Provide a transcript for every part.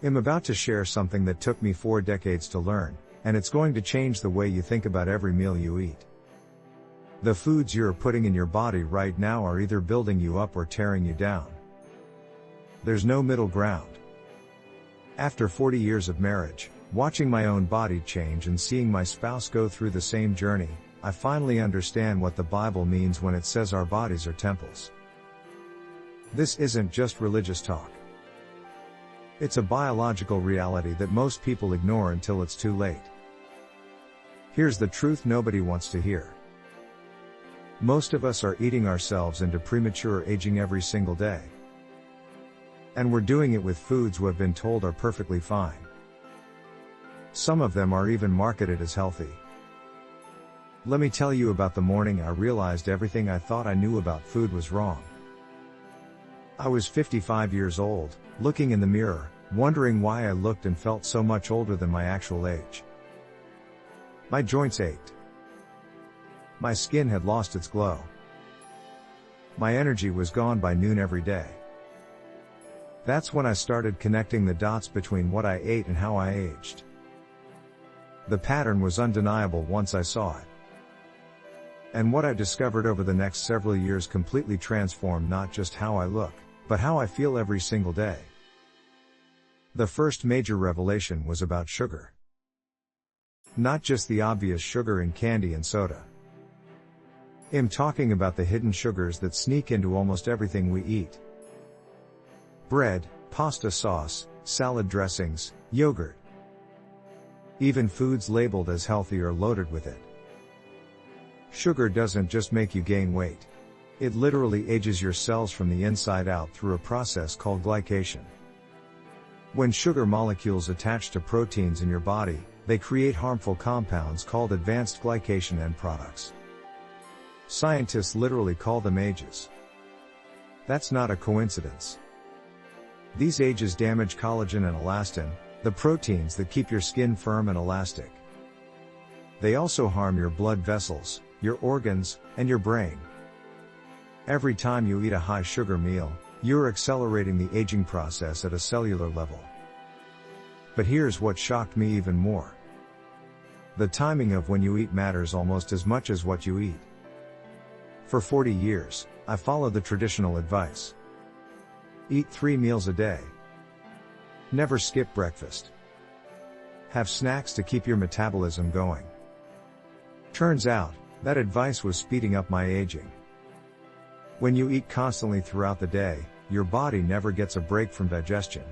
I'm about to share something that took me 4 decades to learn, and it's going to change the way you think about every meal you eat. The foods you're putting in your body right now are either building you up or tearing you down. There's no middle ground. After 40 years of marriage, watching my own body change and seeing my spouse go through the same journey, I finally understand what the Bible means when it says our bodies are temples. This isn't just religious talk. It's a biological reality that most people ignore until it's too late. Here's the truth nobody wants to hear. Most of us are eating ourselves into premature aging every single day. And we're doing it with foods we have been told are perfectly fine. Some of them are even marketed as healthy. Let me tell you about the morning I realized everything I thought I knew about food was wrong. I was 55 years old, looking in the mirror, wondering why I looked and felt so much older than my actual age. My joints ached. My skin had lost its glow. My energy was gone by noon every day. That's when I started connecting the dots between what I ate and how I aged. The pattern was undeniable once I saw it. And what I discovered over the next several years completely transformed not just how I look, but how I feel every single day. The first major revelation was about sugar. Not just the obvious sugar in candy and soda. I'm talking about the hidden sugars that sneak into almost everything we eat. Bread, pasta sauce, salad dressings, yogurt. Even foods labeled as healthy are loaded with it. Sugar doesn't just make you gain weight. It literally ages your cells from the inside out through a process called glycation. When sugar molecules attach to proteins in your body, they create harmful compounds called advanced glycation end products. Scientists literally call them ages. That's not a coincidence. These ages damage collagen and elastin, the proteins that keep your skin firm and elastic. They also harm your blood vessels, your organs, and your brain. Every time you eat a high-sugar meal, you're accelerating the aging process at a cellular level. But here's what shocked me even more. The timing of when you eat matters almost as much as what you eat. For 40 years, I followed the traditional advice. Eat 3 meals a day. Never skip breakfast. Have snacks to keep your metabolism going. Turns out, that advice was speeding up my aging. When you eat constantly throughout the day, your body never gets a break from digestion.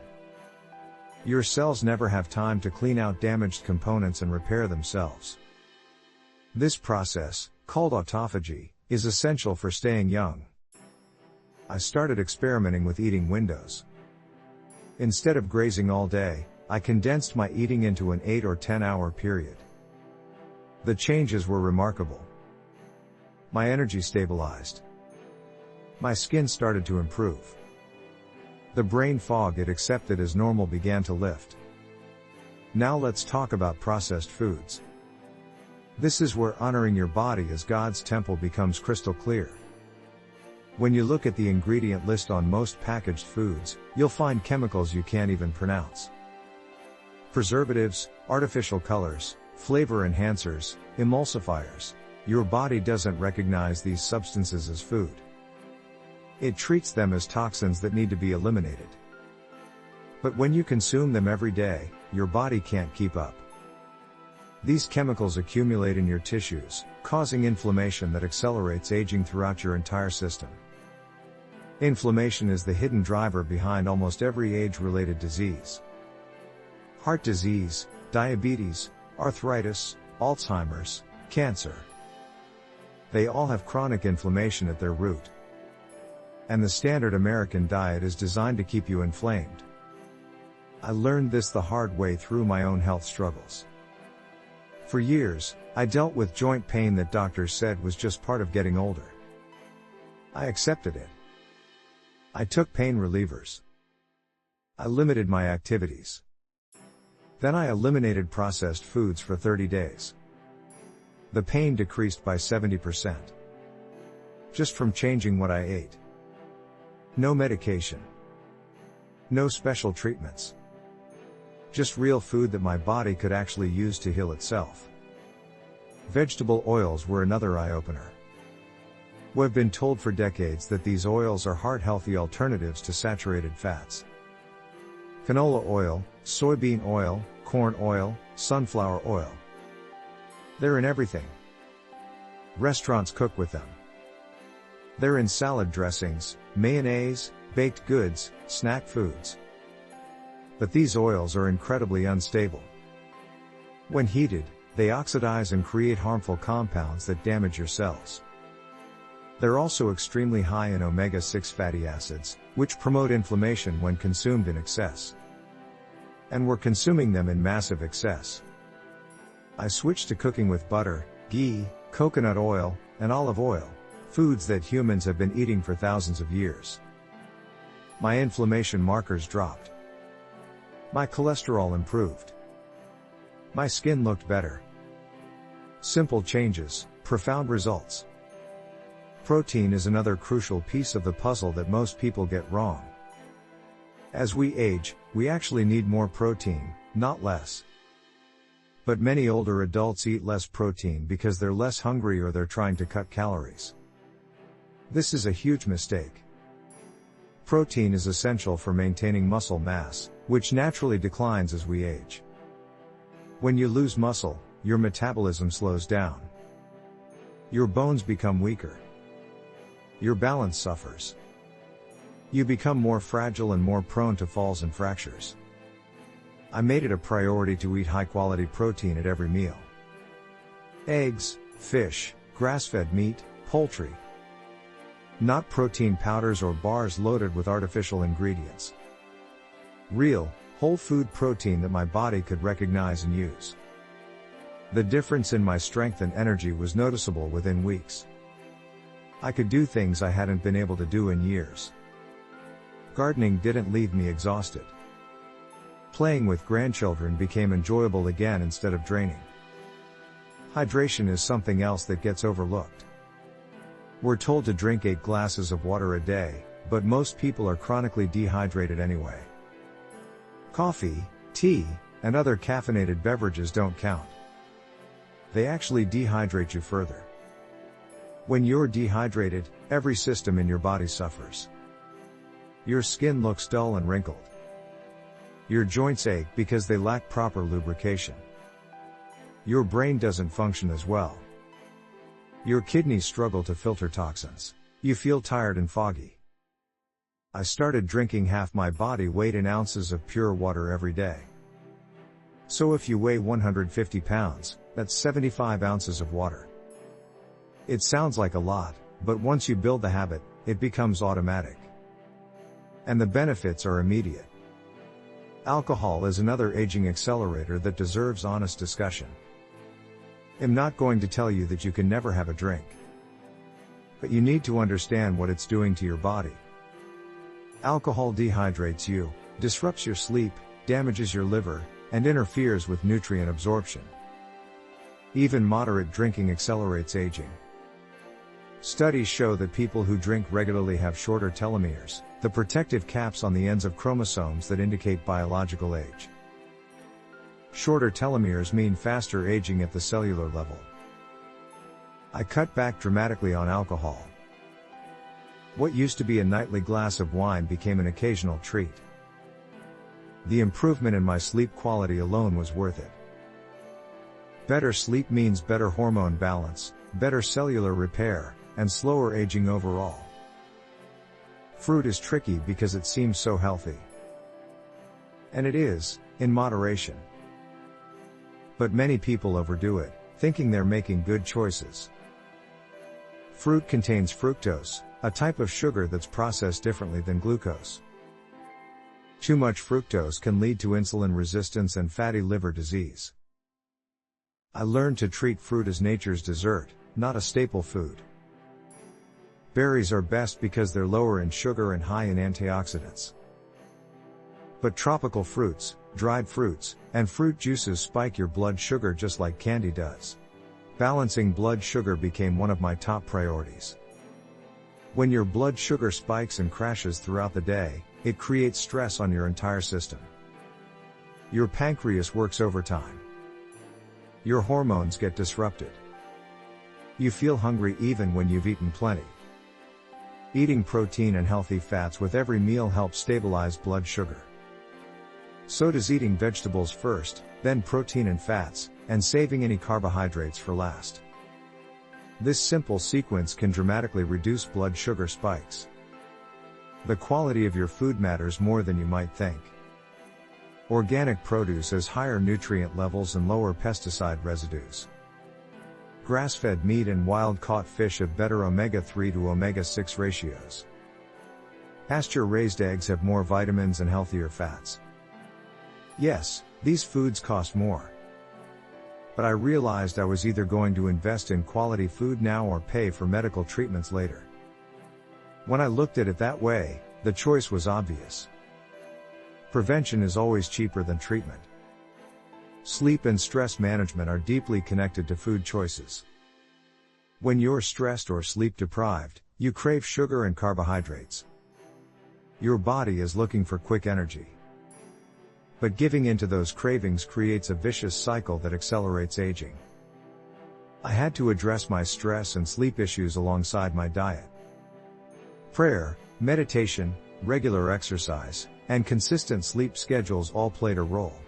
Your cells never have time to clean out damaged components and repair themselves. This process, called autophagy, is essential for staying young. I started experimenting with eating windows. Instead of grazing all day, I condensed my eating into an 8 or 10 hour period. The changes were remarkable. My energy stabilized. My skin started to improve. The brain fog it accepted as normal began to lift. Now let's talk about processed foods. This is where honoring your body as God's temple becomes crystal clear. When you look at the ingredient list on most packaged foods, you'll find chemicals you can't even pronounce. Preservatives, artificial colors, flavor enhancers, emulsifiers. Your body doesn't recognize these substances as food. It treats them as toxins that need to be eliminated. But when you consume them every day, your body can't keep up. These chemicals accumulate in your tissues, causing inflammation that accelerates aging throughout your entire system. Inflammation is the hidden driver behind almost every age-related disease. Heart disease, diabetes, arthritis, Alzheimer's, cancer. They all have chronic inflammation at their root. And the standard American diet is designed to keep you inflamed. I learned this the hard way through my own health struggles. For years, I dealt with joint pain that doctors said was just part of getting older. I accepted it. I took pain relievers. I limited my activities. Then I eliminated processed foods for 30 days. The pain decreased by 70%. Just from changing what I ate. No medication. No special treatments. Just real food that my body could actually use to heal itself. Vegetable oils were another eye-opener. We've been told for decades that these oils are heart-healthy alternatives to saturated fats. Canola oil, soybean oil, corn oil, sunflower oil. They're in everything. Restaurants cook with them. They're in salad dressings, mayonnaise, baked goods, snack foods. But these oils are incredibly unstable. When heated, they oxidize and create harmful compounds that damage your cells. They're also extremely high in omega-6 fatty acids, which promote inflammation when consumed in excess. And we're consuming them in massive excess. I switched to cooking with butter, ghee, coconut oil, and olive oil, foods that humans have been eating for thousands of years. My inflammation markers dropped. My cholesterol improved. My skin looked better. Simple changes, profound results. Protein is another crucial piece of the puzzle that most people get wrong. As we age, we actually need more protein, not less. But many older adults eat less protein because they're less hungry or they're trying to cut calories. This is a huge mistake. Protein is essential for maintaining muscle mass, which naturally declines as we age. When you lose muscle, your metabolism slows down. Your bones become weaker. Your balance suffers. You become more fragile and more prone to falls and fractures. I made it a priority to eat high-quality protein at every meal. Eggs, fish, grass-fed meat, poultry. Not protein powders or bars loaded with artificial ingredients. Real, whole food protein that my body could recognize and use. The difference in my strength and energy was noticeable within weeks. I could do things I hadn't been able to do in years. Gardening didn't leave me exhausted. Playing with grandchildren became enjoyable again instead of draining. Hydration is something else that gets overlooked. We're told to drink 8 glasses of water a day, but most people are chronically dehydrated anyway. Coffee, tea, and other caffeinated beverages don't count. They actually dehydrate you further. When you're dehydrated, every system in your body suffers. Your skin looks dull and wrinkled. Your joints ache because they lack proper lubrication. Your brain doesn't function as well. Your kidneys struggle to filter toxins. You feel tired and foggy. I started drinking half my body weight in ounces of pure water every day. So if you weigh 150 pounds, that's 75 ounces of water. It sounds like a lot, but once you build the habit, it becomes automatic. And the benefits are immediate. Alcohol is another aging accelerator that deserves honest discussion. I'm not going to tell you that you can never have a drink. But you need to understand what it's doing to your body. Alcohol dehydrates you, disrupts your sleep, damages your liver, and interferes with nutrient absorption. Even moderate drinking accelerates aging. Studies show that people who drink regularly have shorter telomeres, the protective caps on the ends of chromosomes that indicate biological age. Shorter telomeres mean faster aging at the cellular level. I cut back dramatically on alcohol. What used to be a nightly glass of wine became an occasional treat. The improvement in my sleep quality alone was worth it. Better sleep means better hormone balance, better cellular repair, and slower aging overall. Fruit is tricky because it seems so healthy. And it is, in moderation. But many people overdo it, thinking they're making good choices. Fruit contains fructose, a type of sugar that's processed differently than glucose. Too much fructose can lead to insulin resistance and fatty liver disease. I learned to treat fruit as nature's dessert, not a staple food. Berries are best because they're lower in sugar and high in antioxidants. But tropical fruits, dried fruits, and fruit juices spike your blood sugar just like candy does. Balancing blood sugar became one of my top priorities. When your blood sugar spikes and crashes throughout the day, it creates stress on your entire system. Your pancreas works overtime. Your hormones get disrupted. You feel hungry even when you've eaten plenty. Eating protein and healthy fats with every meal helps stabilize blood sugar. So does eating vegetables first, then protein and fats, and saving any carbohydrates for last. This simple sequence can dramatically reduce blood sugar spikes. The quality of your food matters more than you might think. Organic produce has higher nutrient levels and lower pesticide residues. Grass-fed meat and wild-caught fish have better omega-3 to omega-6 ratios. Pasture-raised eggs have more vitamins and healthier fats. Yes, these foods cost more. But I realized I was either going to invest in quality food now or pay for medical treatments later. When I looked at it that way, the choice was obvious. Prevention is always cheaper than treatment. Sleep and stress management are deeply connected to food choices. When you're stressed or sleep deprived, you crave sugar and carbohydrates. Your body is looking for quick energy. But giving in to those cravings creates a vicious cycle that accelerates aging. I had to address my stress and sleep issues alongside my diet. Prayer, meditation, regular exercise, and consistent sleep schedules all played a role.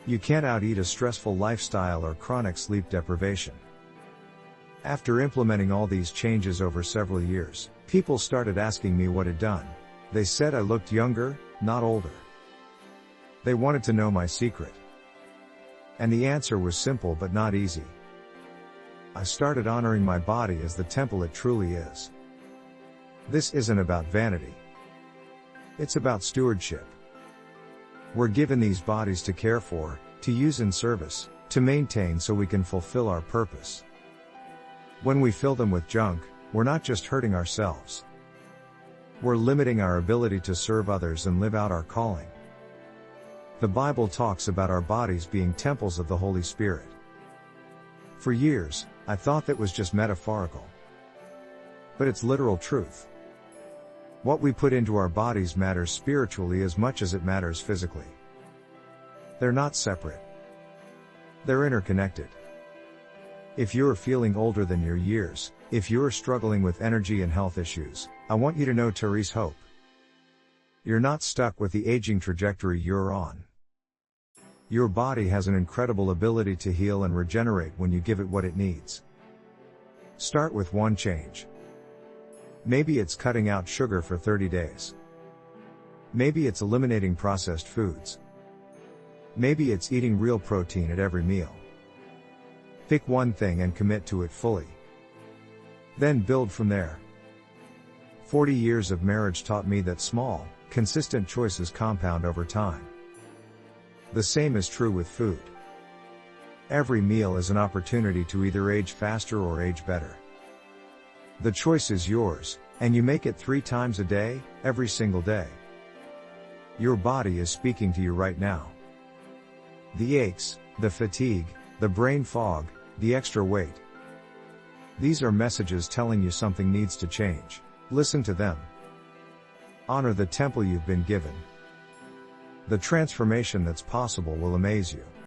You can't out-eat a stressful lifestyle or chronic sleep deprivation. After implementing all these changes over several years, people started asking me what I'd done. They said I looked younger, not older. They wanted to know my secret. And the answer was simple but not easy. I started honoring my body as the temple it truly is. This isn't about vanity. It's about stewardship. We're given these bodies to care for, to use in service, to maintain so we can fulfill our purpose. When we fill them with junk, we're not just hurting ourselves. We're limiting our ability to serve others and live out our calling. The Bible talks about our bodies being temples of the Holy Spirit. For years, I thought that was just metaphorical. But it's literal truth. What we put into our bodies matters spiritually as much as it matters physically. They're not separate. They're interconnected. If you're feeling older than your years, if you're struggling with energy and health issues, I want you to know there is hope. You're not stuck with the aging trajectory you're on. Your body has an incredible ability to heal and regenerate when you give it what it needs. Start with one change. Maybe it's cutting out sugar for 30 days. Maybe it's eliminating processed foods. Maybe it's eating real protein at every meal. Pick one thing and commit to it fully. Then build from there. 40 years of marriage taught me that small, consistent choices compound over time. The same is true with food. Every meal is an opportunity to either age faster or age better. The choice is yours, and you make it 3 times a day, every single day. Your body is speaking to you right now. The aches, the fatigue, the brain fog, the extra weight. These are messages telling you something needs to change. Listen to them. Honor the temple you've been given. The transformation that's possible will amaze you.